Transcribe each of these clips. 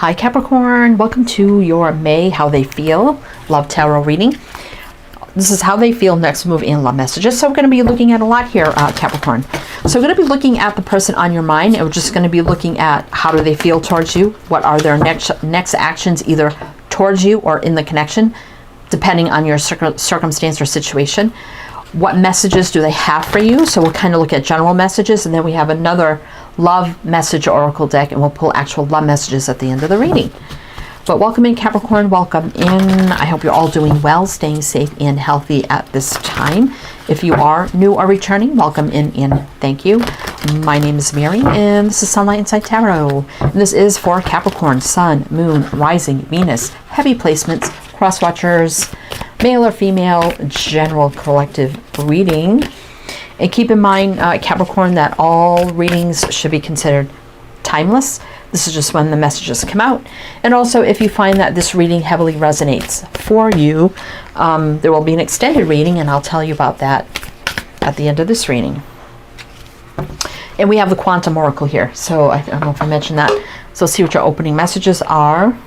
Hi Capricorn, welcome to your May How They Feel Love Tarot reading. This is how they feel, next move, and love messages. So we're going to be looking at a lot here, Capricorn. So we're going to be looking at the person on your mind, and we're just going to be looking at how do they feel towards you, what are their next actions either towards you or in the connection, depending on your circumstance or situation. What messages do they have for you? So we'll kind of look at general messages, and then we have another love message oracle deck, and we'll pull actual love messages at the end of the reading. But welcome in Capricorn, welcome in. I hope you're all doing well, staying safe and healthy at this time. If you are new or returning, welcome in and thank you. My name is Mary, and this is Sunlight Inside Tarot. And this is for Capricorn, Sun, Moon, Rising, Venus, heavy placements, cross watchers, male or female, general collective reading. And keep in mind, Capricorn, that all readings should be considered timeless. This is just when the messages come out. And also, if you find that this reading heavily resonates for you, there will be an extended reading, and I'll tell you about that at the end of this reading. And we have the Quantum Oracle here. So I don't know if I mentioned that. So let's see what your opening messages are.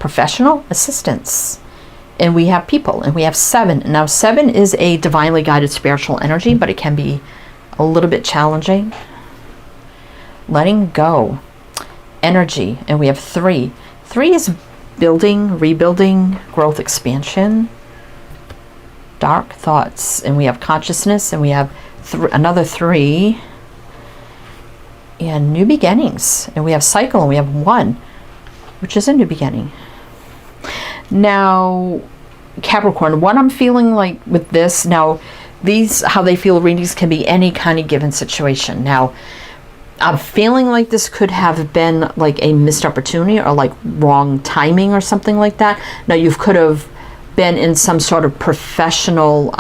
Professional assistance. And we have people, and we have 7. Now 7 is a divinely guided spiritual energy, but it can be a little bit challenging. Letting go. Energy, and we have 3. 3 is building, rebuilding, growth, expansion. Dark thoughts, and we have consciousness, and we have another 3. And new beginnings, and we have cycle, and we have 1, which is a new beginning. Now, Capricorn, what I'm feeling like with this, now, these how they feel readings can be any kind of given situation. Now, I'm feeling like this could have been like a missed opportunity or like wrong timing or something like that. Now, you could have been in some sort of professional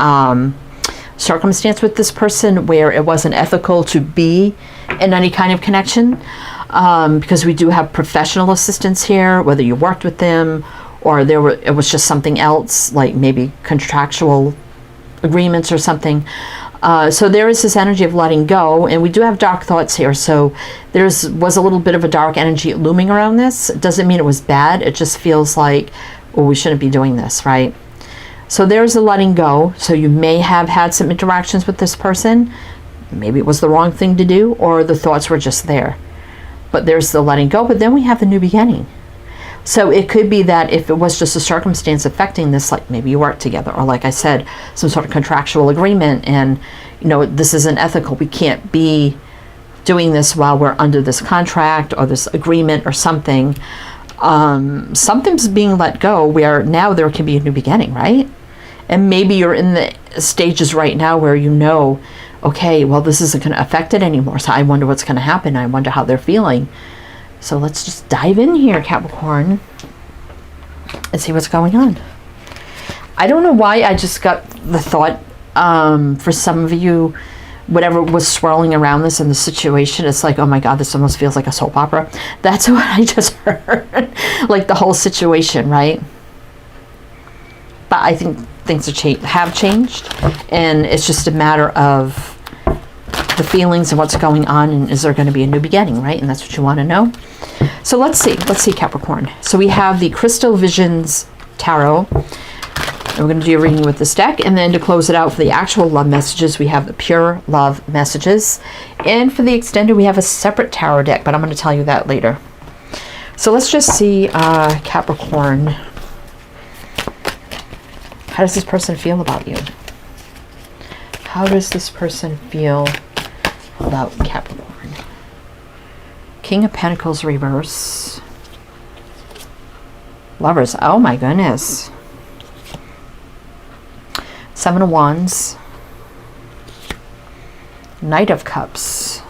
circumstance with this person where it wasn't ethical to be in any kind of connection, because we do have professional assistance here, whether you worked with them or it was just something else, like maybe contractual agreements or something. So there is this energy of letting go, and we do have dark thoughts here. So was a little bit of a dark energy looming around this. It doesn't mean it was bad. It just feels like, well, we shouldn't be doing this, right? So there's the letting go. So you may have had some interactions with this person. Maybe it was the wrong thing to do, or the thoughts were just there. But there's the letting go. But then we have the new beginning. So it could be that if it was just a circumstance affecting this, like maybe you work together, or like I said, some sort of contractual agreement, and this isn't ethical. We can't be doing this while we're under this contract or this agreement or something. Something's being let go where now there can be a new beginning, right? And maybe you're in the stages right now where okay, well, this isn't going to affect it anymore. So I wonder what's going to happen. I wonder how they're feeling. So let's just dive in here, Capricorn, and see what's going on. I don't know why I just got the thought, for some of you, whatever was swirling around this in the situation, it's like, oh my God, this almost feels like a soap opera. That's what I just heard. Like the whole situation, right? But I think things have changed, and it's just a matter of the feelings and what's going on, and is there going to be a new beginning, right? And that's what you want to know. So let's see Capricorn. So we have the Crystal Visions Tarot, and we're going to do a reading with this deck, and then to close it out for the actual love messages, we have the pure love messages, and for the extended we have a separate tarot deck, but I'm going to tell you that later. So let's just see, Capricorn, how does this person feel about you? How does this person feel about Capricorn? King of Pentacles reverse. Lovers. Oh my goodness. 7 of Wands. Knight of Cups.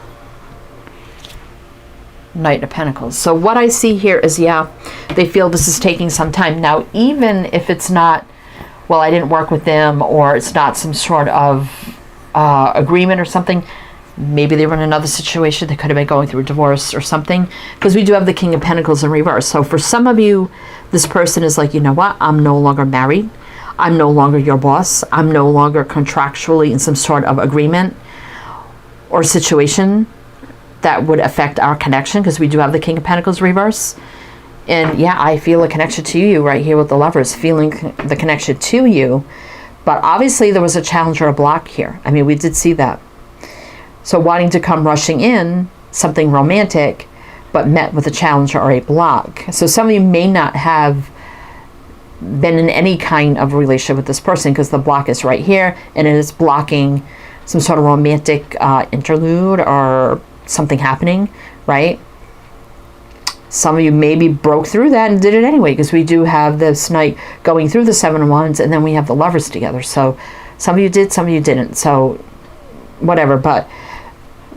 Knight of Pentacles. So what I see here is, yeah, they feel this is taking some time. Now, even if it's not, well, I didn't work with them, or it's not some sort of agreement or something, maybe they were in another situation. They could have been going through a divorce or something, because we do have the King of Pentacles in reverse. So for some of you, this person is like, you know what? I'm no longer married. I'm no longer your boss. I'm no longer contractually in some sort of agreement or situation that would affect our connection, because we do have the King of Pentacles reverse. And yeah, I feel a connection to you right here with the Lovers, feeling the connection to you. But obviously there was a challenge or a block here. I mean, we did see that. So wanting to come rushing in, something romantic, but met with a challenge or a block. So some of you may not have been in any kind of relationship with this person, because the block is right here, and it is blocking some sort of romantic interlude or something happening, right? Some of you maybe broke through that and did it anyway, because we do have this Knight going through the Seven of Wands, and then we have the Lovers together. So some of you did, some of you didn't. So whatever, but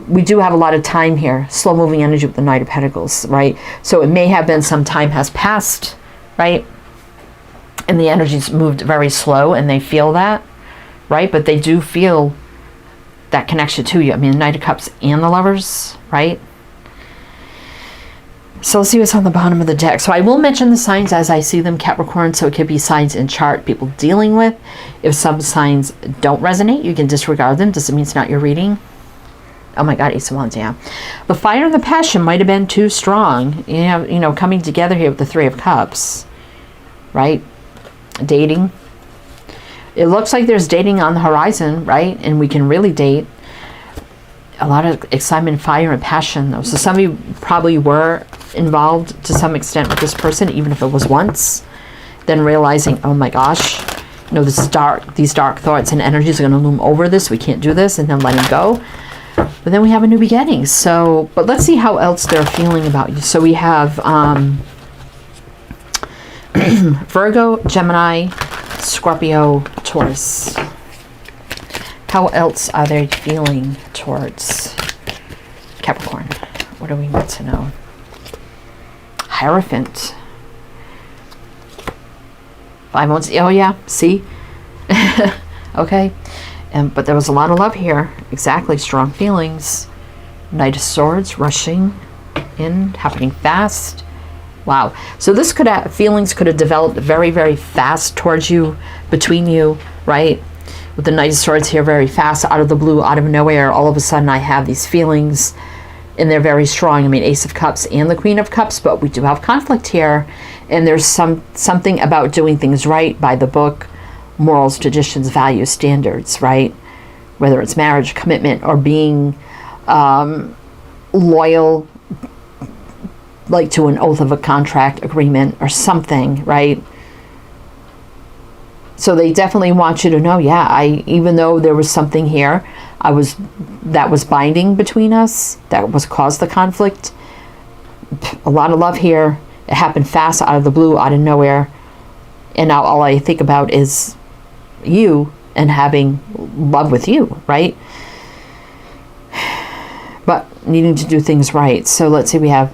we do have a lot of time here. Slow moving energy with the Knight of Pentacles, right? So it may have been some time has passed, right? And the energy's moved very slow, and they feel that, right? But they do feel that connection to you. I mean, the Knight of Cups and the Lovers, right? So let's see what's on the bottom of the deck. So I will mention the signs as I see them, Capricorn. So it could be signs in chart people dealing with. If some signs don't resonate, you can disregard them. Doesn't mean it's not your reading. Oh my God, Ace of Wands, yeah. The fire and the passion might have been too strong. You know, coming together here with the Three of Cups, right? Dating. It looks like there's dating on the horizon, right? And we can really date. A lot of excitement, fire, and passion, though. So some of you probably were involved to some extent with this person, even if it was once. Then realizing, oh my gosh, you know, this is dark. These dark thoughts and energies are going to loom over this. We can't do this, and then letting go. But then we have a new beginning. So, but let's see how else they're feeling about you. So we have Virgo, Gemini, Scorpio, Taurus. How else are they feeling towards Capricorn? What do we need to know? Hierophant. 5 months. Oh yeah, see? Okay. But there was a lot of love here. Exactly. Strong feelings. Knight of Swords rushing in, happening fast. Wow. So this could have, feelings could have developed very, very fast towards you, between you, right? With the Knight of Swords here, very fast, out of the blue, out of nowhere, all of a sudden I have these feelings, and they're very strong. I mean, Ace of Cups and the Queen of Cups, but we do have conflict here, and there's something about doing things right, by the book, morals, traditions, values, standards, right? Whether it's marriage, commitment, or being loyal, like to an oath of a contract agreement or something, right? So they definitely want you to know, yeah, even though there was something here, that was binding between us, that was caused the conflict. A lot of love here. It happened fast, out of the blue, out of nowhere. And now all I think about is you and having love with you, right? But needing to do things right. So let's see, we have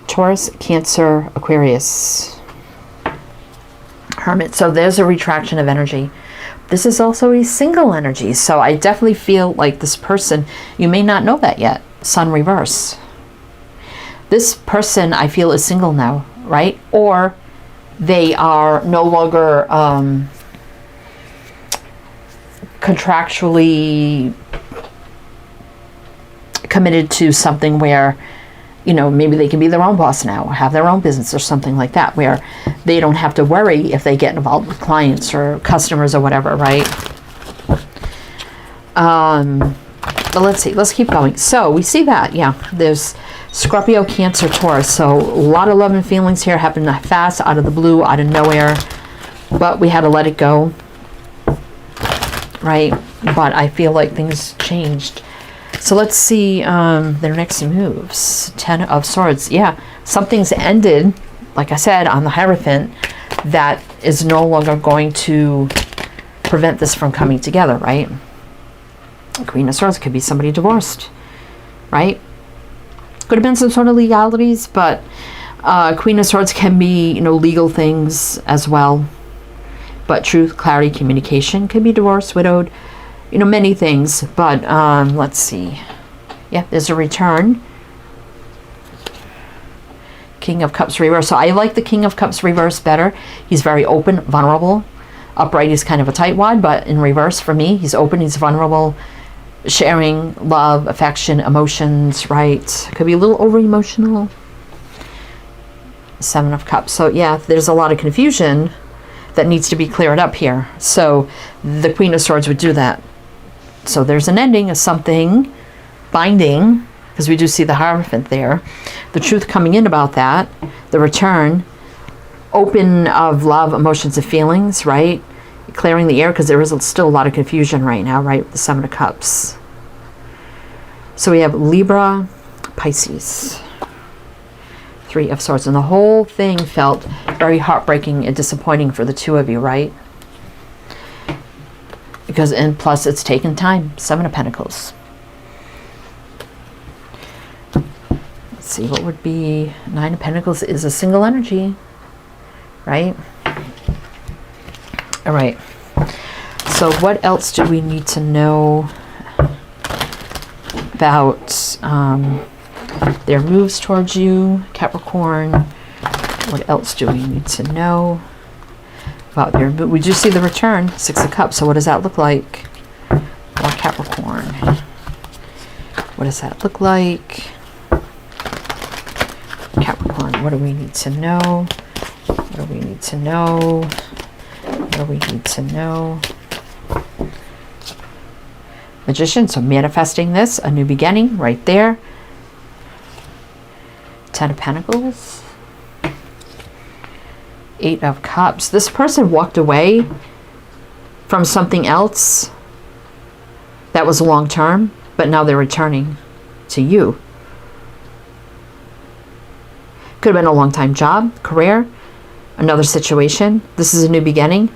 Taurus, Cancer, Aquarius, Hermit. So there's a retraction of energy. This is also a single energy. So I definitely feel like this person, you may not know that yet, Sun reverse. This person I feel is single now, right? Or they are no longer contractually committed to something where, you know, maybe they can be their own boss now, or have their own business or something like that, where they don't have to worry if they get involved with clients or customers or whatever, right? But let's see, let's keep going. So we see that, yeah, there's Scorpio, Cancer, Taurus. So a lot of love and feelings here, happened fast, out of the blue, out of nowhere, but we had to let it go, right? But I feel like things changed. So let's see their next moves. 10 of Swords. Yeah, something's ended, like I said, on the Hierophant, that is no longer going to prevent this from coming together, right? Queen of Swords could be somebody divorced, right? Could have been some sort of legalities, but Queen of Swords can be, you know, legal things as well. But truth, clarity, communication could be divorced, widowed, you know, many things. But let's see. Yeah, there's a return. King of Cups reverse. So I like the King of Cups reverse better. He's very open, vulnerable. Upright, he's kind of a tightwad, but in reverse for me, he's open, he's vulnerable, sharing love, affection, emotions, right? Could be a little over emotional. Seven of Cups. So yeah, there's a lot of confusion that needs to be cleared up here. So the Queen of Swords would do that. So there's an ending of something binding, because we do see the Hierophant there. The truth coming in about that, the return, open of love, emotions, and feelings, right? Clearing the air, because there is still a lot of confusion right now, right? With the Seven of Cups. So we have Libra, Pisces, Three of Swords, and the whole thing felt very heartbreaking and disappointing for the two of you, right? Because, and plus it's taken time. Seven of Pentacles. Let's see, what would be Nine of Pentacles is a single energy, right? All right. So what else do we need to know about their moves towards you, Capricorn? What else do we need to know about their move? We do see the return, Six of Cups. So what does that look like for Capricorn? What does that look like? Capricorn, what do we need to know? What do we need to know? What do we need to know? Magician, so manifesting this, a new beginning right there. Ten of Pentacles. Eight of Cups. This person walked away from something else that was long term, but now they're returning to you. Could have been a long time job, career, another situation. This is a new beginning.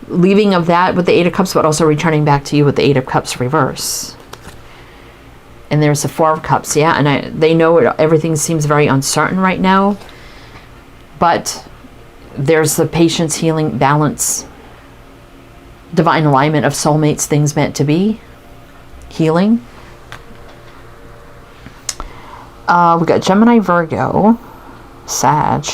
Leaving of that with the Eight of Cups, but also returning back to you with the Eight of Cups reverse. And there's the Four of Cups, yeah. And they know everything seems very uncertain right now. But there's the patience, healing, balance, divine alignment of soulmates, things meant to be, healing. We got Gemini, Virgo, Sag.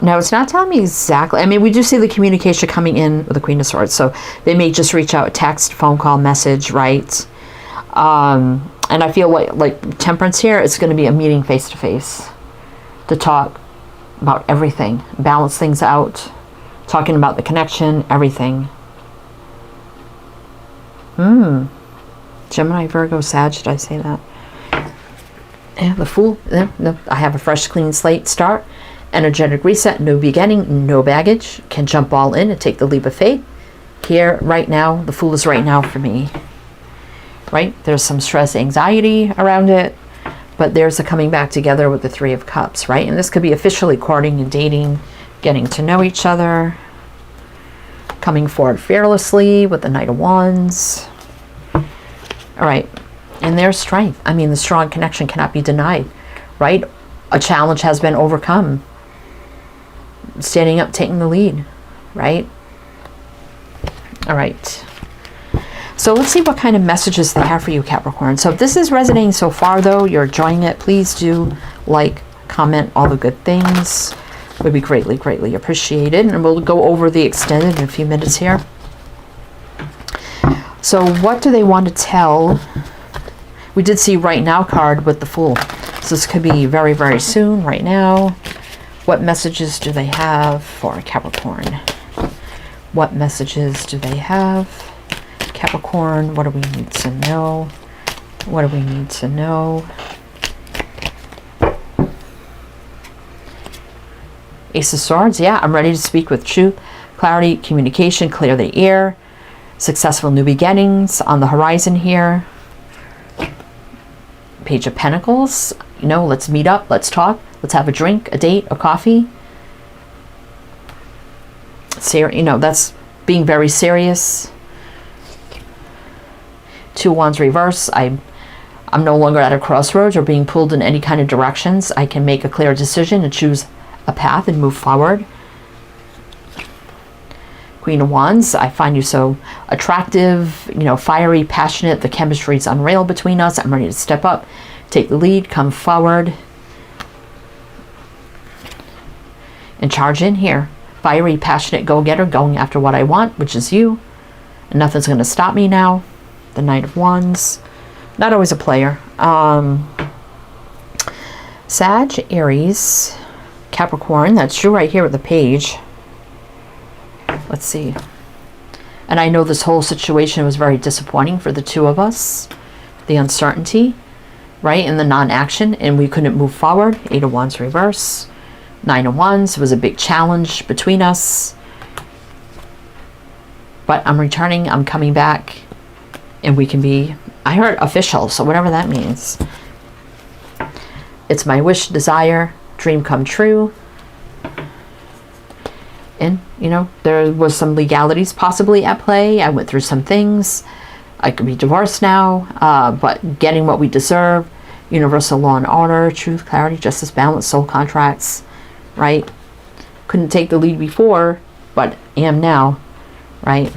No, it's not telling me exactly. I mean, we do see the communication coming in with the Queen of Swords. So they may just reach out, text, phone call, message, right? And I feel like Temperance here, it's going to be a meeting face to face to talk about everything, balance things out, talking about the connection, everything. Gemini, Virgo, Sag, did I say that? Yeah, the Fool. Yeah, no, I have a fresh, clean slate start. Energetic reset, no beginning, no baggage. Can jump all in and take the leap of faith. Here, right now, the Fool is right now for me. Right? There's some stress, anxiety around it. But there's a coming back together with the Three of Cups, right? And this could be officially courting and dating, getting to know each other. Coming forward fearlessly with the Knight of Wands. All right. And there's strength. I mean, the strong connection cannot be denied, right? A challenge has been overcome. Standing up, taking the lead, right? All right. So let's see what kind of messages they have for you, Capricorn. So if this is resonating so far, though, you're enjoying it, please do like, comment, all the good things. Would be greatly, greatly appreciated. And we'll go over the extended in a few minutes here. So what do they want to tell? We did see right now card with the Fool. So this could be very, very soon, right now. What messages do they have for Capricorn? What messages do they have? Capricorn, what do we need to know? What do we need to know? Ace of Swords, yeah, I'm ready to speak with truth, clarity, communication, clear the air. Successful new beginnings on the horizon here. Page of Pentacles, you know, let's meet up, let's talk, let's have a drink, a date, a coffee. You know, that's being very serious. Two of Wands reverse. I'm no longer at a crossroads or being pulled in any kind of directions. I can make a clear decision and choose a path and move forward. Queen of Wands, I find you so attractive, you know, fiery, passionate. The chemistry is unreal between us. I'm ready to step up, take the lead, come forward, and charge in here. Fiery, passionate, go-getter, going after what I want, which is you. And nothing's going to stop me now. the Knight of Wands. Not always a player. Sag, Aries, Capricorn. That's you right here with the page. Let's see. And I know this whole situation was very disappointing for the two of us. The uncertainty, right? And the non-action. And we couldn't move forward. 8 of Wands reverse. 9 of Wands was a big challenge between us. But I'm returning. I'm coming back. And we can be, I heard official. So whatever that means. It's my wish, desire, dream come true. And, you know, there was some legalities possibly at play. I went through some things. I could be divorced now, but getting what we deserve. Universal law and order, truth, clarity, justice, balance, soul contracts, right? Couldn't take the lead before, but am now, right?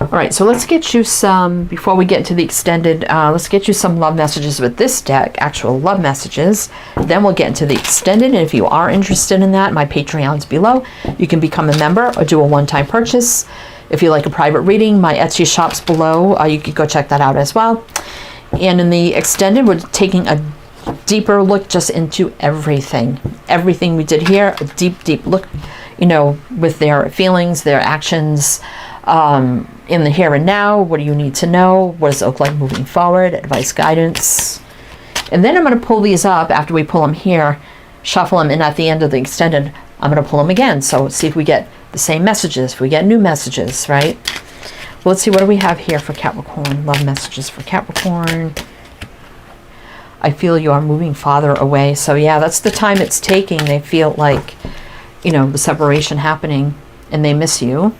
All right, so let's get you some, before we get into the extended, let's get you some love messages with this deck, actual love messages. Then we'll get into the extended, and if you are interested in that, my Patreon's below. You can become a member or do a one-time purchase. If you like a private reading, my Etsy shop's below. You can go check that out as well. And in the extended, we're taking a deeper look just into everything. Everything we did here, a deep, deep look, you know, with their feelings, their actions, in the here and now. What do you need to know? What does it look like moving forward? Advice, guidance. And then I'm going to pull these up after we pull them here, shuffle them, and at the end of the extended, I'm going to pull them again. So see if we get the same messages, if we get new messages, right? Well, let's see, what do we have here for Capricorn? Love messages for Capricorn. I feel you are moving farther away. So yeah, that's the time it's taking. They feel like, you know, the separation happening, and they miss you.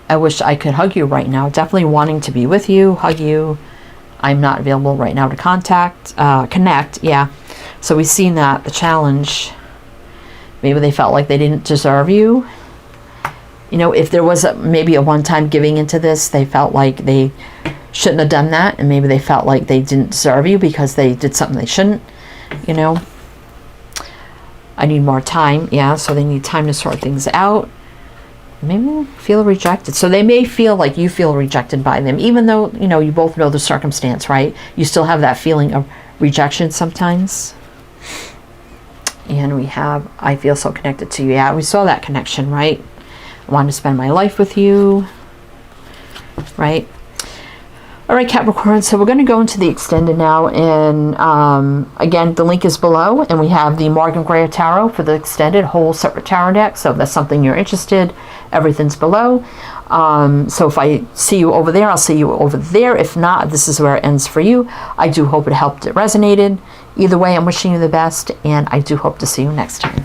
I wish I could hug you right now. Definitely wanting to be with you, hug you. I'm not available right now to connect. Yeah. So we've seen that, the challenge. Maybe they felt like they didn't deserve you. You know, if there was maybe a one-time giving into this, they felt like they shouldn't have done that. And maybe they felt like they didn't deserve you because they did something they shouldn't, you know. I need more time. Yeah, so they need time to sort things out. Maybe feel rejected. So they may feel like you feel rejected by them, even though, you know, you both know the circumstance, right? You still have that feeling of rejection sometimes. And we have, I feel so connected to you. Yeah, we saw that connection, right? I want to spend my life with you, right? All right, Capricorn, so we're going to go into the extended now. And again, the link is below. And we have the Morgan Gray Tarot for the extended whole separate tarot deck. So if that's something you're interested, everything's below. So if I see you over there, I'll see you over there. If not, this is where it ends for you. I do hope it helped, it resonated. Either way, I'm wishing you the best. And I do hope to see you next time.